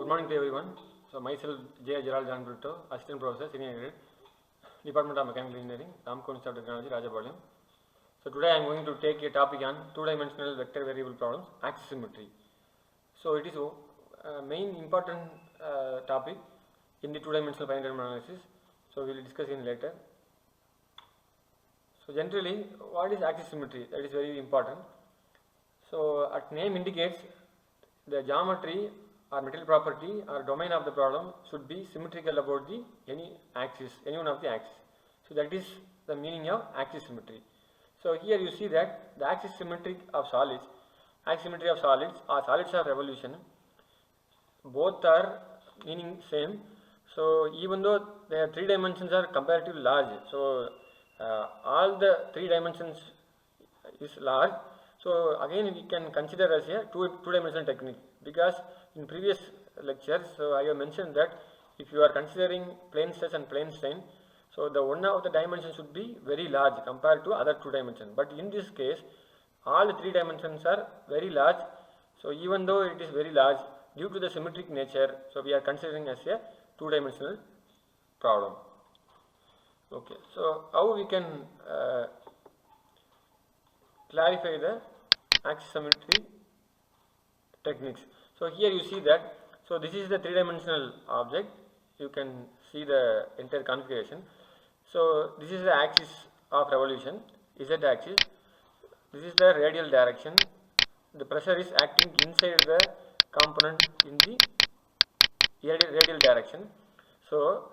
Good morning to everyone. So myself J. Gerald John Brito, Assistant Professor, Senior Grade, Department of Mechanical Engineering, Ramco Institute of Technology, Rajapalayam. So today I am going to take a topic on two-dimensional vector variable problems, axis symmetry. So it is a main important topic in the two-dimensional finite element analysis. So we will discuss in later. So generally, what is axis symmetry? That is very important. So at name indicates the geometry or material property or domain of the problem should be symmetrical about the any one of the axis. So that is the meaning of axis symmetry. So here you see that the axis symmetry of solids or solids of revolution, both are meaning same. So even though their three dimensions are comparatively large, so all the three dimensions is large. So again we can consider as a two-dimensional technique, because in previous lectures I have mentioned that if you are considering plane stress and plane strain, so the one of the dimensions should be very large compared to other two dimensions. But in this case, all the three dimensions are very large. So even though it is very large, due to the symmetric nature, so we are considering as a two-dimensional problem. Okay, so how we can clarify the axis symmetry techniques. So here you see that, so this is the three-dimensional object. You can see the entire configuration. So this is the axis of revolution, Z axis. This is the radial direction. The pressure is acting inside the component in the radial direction. So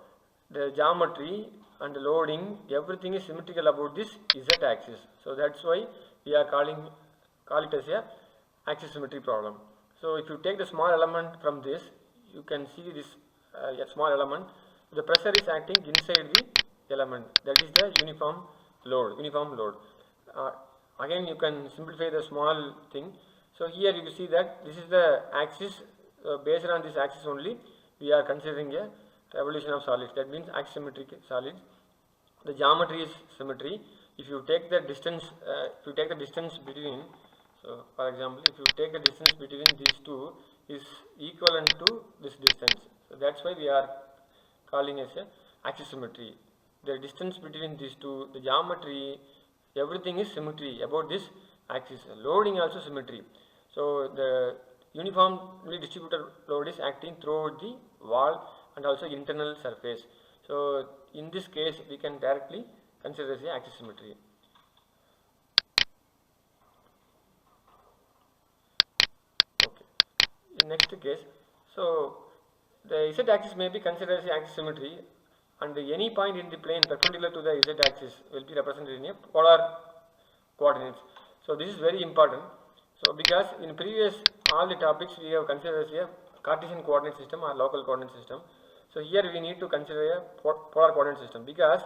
the geometry and the loading, everything is symmetrical about this Z axis. So that's why we are call it as a axis symmetry problem. So if you take the small element from this, you can see this a small element. The pressure is acting inside the element. That is the uniform load. Again, you can simplify the small thing. So here you see that this is the axis. Based on this axis only, we are considering a revolution of solids. That means axis symmetric solids. The geometry is symmetry. If you take the distance, between, so for example, if you take the distance between these two is equivalent to this distance, so that's why we are calling as a axis symmetry. The distance between these two, the geometry, everything is symmetry about this axis. Loading also symmetry. So the uniformly distributed load is acting throughout the wall and also internal surface. So in this case, we can directly consider as a axis symmetry. Okay. In next case, so the Z axis may be considered as axis symmetry, and any point in the plane perpendicular to the Z axis will be represented in a polar coordinates. So this is very important. So because in previous all the topics we have considered as a Cartesian coordinate system or local coordinate system. So here we need to consider a polar coordinate system, because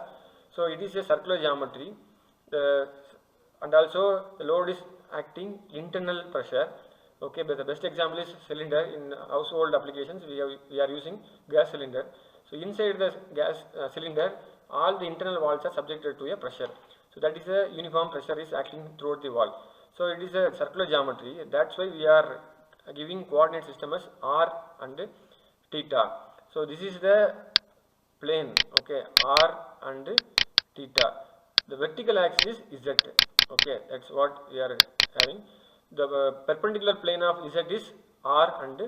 so it is a circular geometry, and also the load is acting internal pressure. Okay, but the best example is cylinder. In household applications we are using gas cylinder. So inside the gas cylinder, all the internal walls are subjected to a pressure. So that is a uniform pressure is acting throughout the wall. So it is a circular geometry. That's why we are giving coordinate system as r and theta. So this is the plane, okay, r and theta. The vertical axis is z. Okay, that's what we are having. The perpendicular plane of z is r and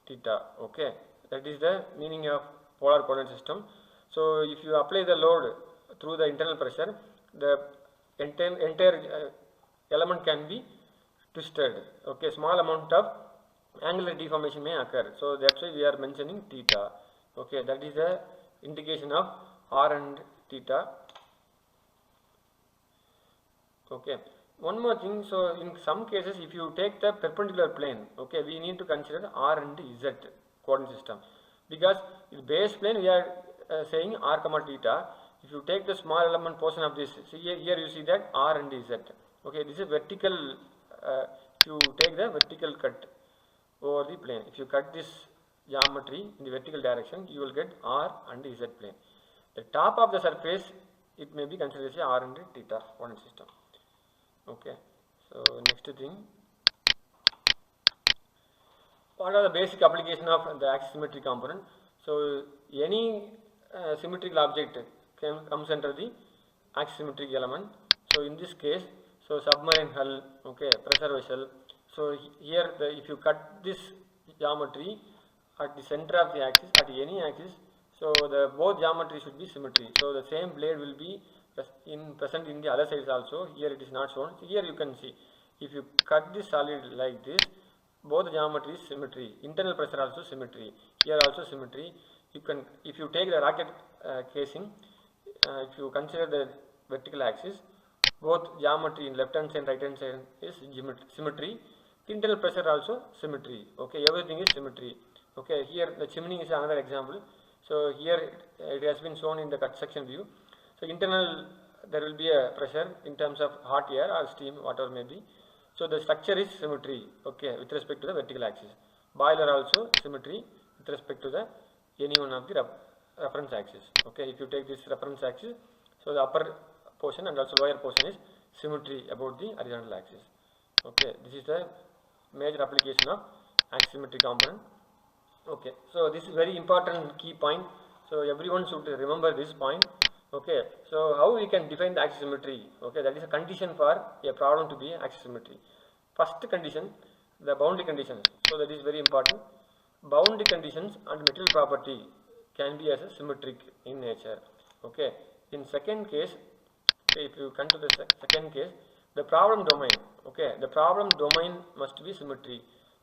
theta. Okay, that is the meaning of polar coordinate system. So if you apply the load through the internal pressure, the entire element can be twisted. Okay, small amount of angular deformation may occur. So that's why we are mentioning theta. Okay, that is the indication of r and theta. Okay, one more thing. So in some cases, if you take the perpendicular plane, okay, we need to consider r and z coordinate system, because in base plane we are saying r comma theta. If you take the small element portion of this, see here you see that r and z. Okay, this is vertical. If you take the vertical cut over the plane, if you cut this geometry in the vertical direction, you will get r and z plane. The top of the surface, it may be considered as a r and theta coordinate system. Okay, so next thing, what are the basic application of the axis symmetry component? So any symmetrical object comes under the axis symmetric element. So in this case, so submarine hull, okay, pressure vessel. So here if you cut this geometry at the center of the axis, at any axis, so the both geometry should be symmetry. So the same blade will be present in the other sides also. Here it is not shown. So here you can see, if you cut this solid like this, both geometry is symmetry. Internal pressure also symmetry. Here also symmetry. You can, if you take the rocket casing, if you consider the vertical axis, both geometry in left hand side, right hand side is symmetry. Internal pressure also symmetry. Okay, everything is symmetry. Okay, here the chimney is another example. So here it has been shown in the cut section view. So internal, there will be a pressure in terms of hot air or steam, whatever may be. So the structure is symmetry, okay, with respect to the vertical axis. Boiler also symmetry with respect to the any one of the reference axis. Okay, if you take this reference axis, so the upper portion and also lower portion is symmetry about the horizontal axis. Okay, this is the major application of axis symmetry component. Okay, so this is very important key point. So everyone should remember this point. Okay, so how we can define the axis symmetry? Okay, that is a condition for a problem to be axis symmetry. First condition, the boundary conditions. So that is very important. Boundary conditions and material property can be as a symmetric in nature. Okay, in second case, okay, if you come to the second case, the problem domain. Okay, the problem domain must be symmetry.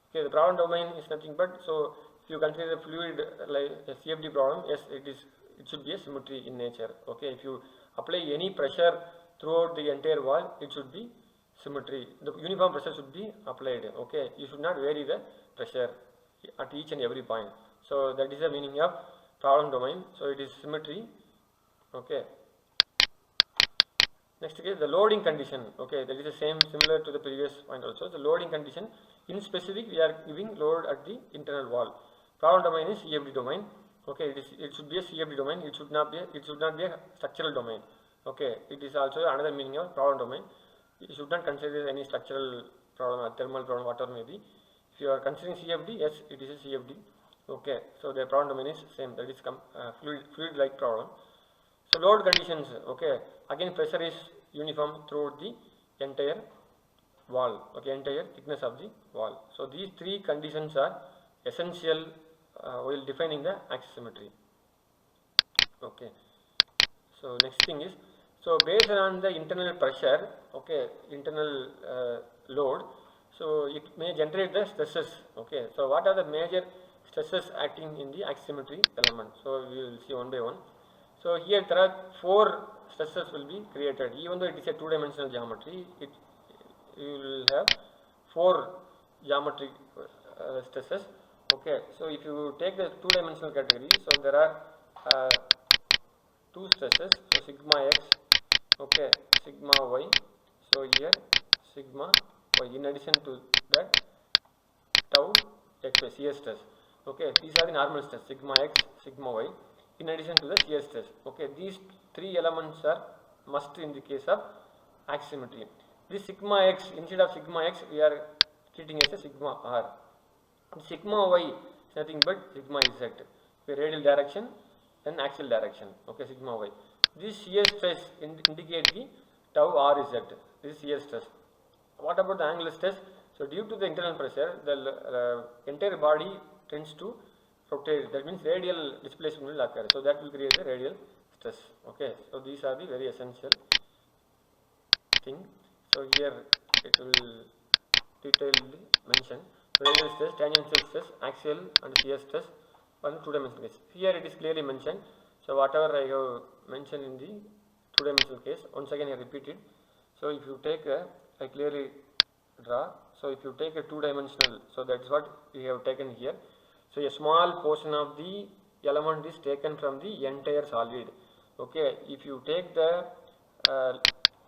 Okay, the problem domain is nothing but, so if you consider a fluid like a CFD problem, yes, it should be a symmetry in nature. Okay, if you apply any pressure throughout the entire wall, it should be symmetry. The uniform pressure should be applied. Okay, you should not vary the pressure at each and every point. So that is the meaning of problem domain. So it is symmetry. Okay. Next case, the loading condition. Okay, that is the same, similar to the previous point also. The loading condition, in specific, we are giving load at the internal wall. Problem domain is CFD domain. Okay, it should be a CFD domain. It should not be a structural domain. Okay, it is also another meaning of problem domain. You should not consider any structural problem or thermal problem, whatever may be. If you are considering CFD, yes, it is a CFD. Okay, so the problem domain is same. That is fluid-like problem. So load conditions. Okay, again pressure is uniform throughout the entire wall. Okay, entire thickness of the wall. So these three conditions are essential while defining the axis symmetry. Okay. So next thing is, so based on the internal pressure, okay, internal load, so it may generate the stresses. Okay, so what are the major stresses acting in the axis symmetry element? So we will see one by one. So here there are 4 stresses will be created. Even though it is a 2-dimensional geometry, you will have 4 geometric stresses. Okay, so if you take the 2-dimensional category, so there are 2 stresses, so sigma x, okay, sigma y, so here sigma y, in addition to that tau xy, shear stress. Okay, these are the normal stress, sigma x, sigma y, in addition to the shear stress. Okay, these 3 elements are must in the case of axis symmetry. This sigma x, instead of sigma x, we are treating as a sigma r. Sigma y is nothing but sigma z, okay, radial direction and axial direction. Okay, sigma y. This shear stress indicate the tau r z. This is shear stress. What about the angular stress? So due to the internal pressure, the entire body tends to rotate. That means radial displacement will occur. So that will create a radial stress. Okay. So these are the very essential thing. So here it will detailedly mention radial stress, tangential stress, axial and shear stress on 2-dimensional case. Here it is clearly mentioned. So whatever I have mentioned in the 2-dimensional case, once again I repeat it. So if you take I clearly draw. So if you take a 2-dimensional, so that's what we have taken here. So a small portion of the element is taken from the entire solid. Okay, if you take the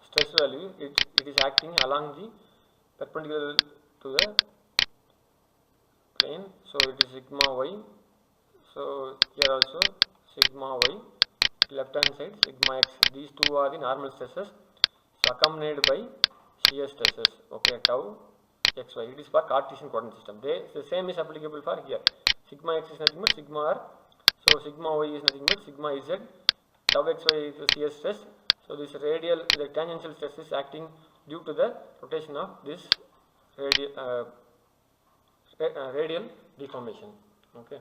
stress value, it is acting along the perpendicular to the plane. So it is sigma y. So here also sigma y, left hand side sigma x. These two are the normal stresses. So accompanied by shear stresses. Okay, tau xy. It is for Cartesian coordinate system. The same is applicable for here. Sigma x is nothing but sigma r. So sigma y is nothing but sigma z. Tau xy is the shear stress. So this radial, the tangential stress is acting due to the rotation of this radial deformation. Okay.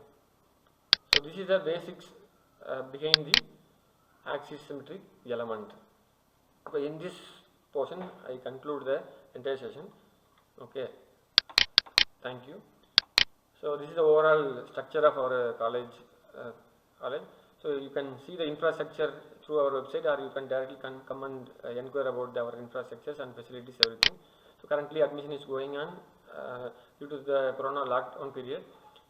So this is the basics behind the axis symmetric element. So in this portion I conclude the entire session. Okay, thank you. So this is the overall structure of our college. So you can see the infrastructure through our website, or you can directly come and inquire about our infrastructures and facilities, everything. So currently admission is going on due to the corona lockdown period.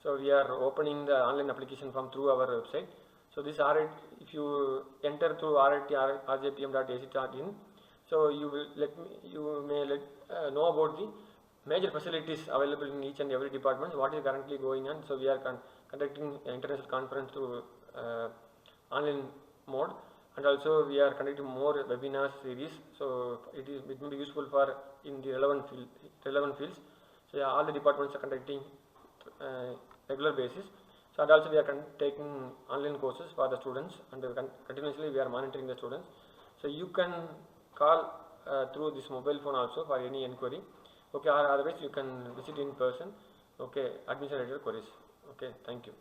So we are opening the online application form through our website. So this RIT, if you enter through rjpm.ac.in, so you may know about the major facilities available in each and every department, what is currently going on. So we are conducting international conference through online mode, and also we are conducting more webinar series. So it may be useful for in the relevant fields. So yeah, all the departments are conducting regular basis. So and also we are taking online courses for the students, and continuously we are monitoring the students. So you can call through this mobile phone also for any inquiry. Okay, or otherwise you can visit in person. Okay, admission related queries. Okay, thank you.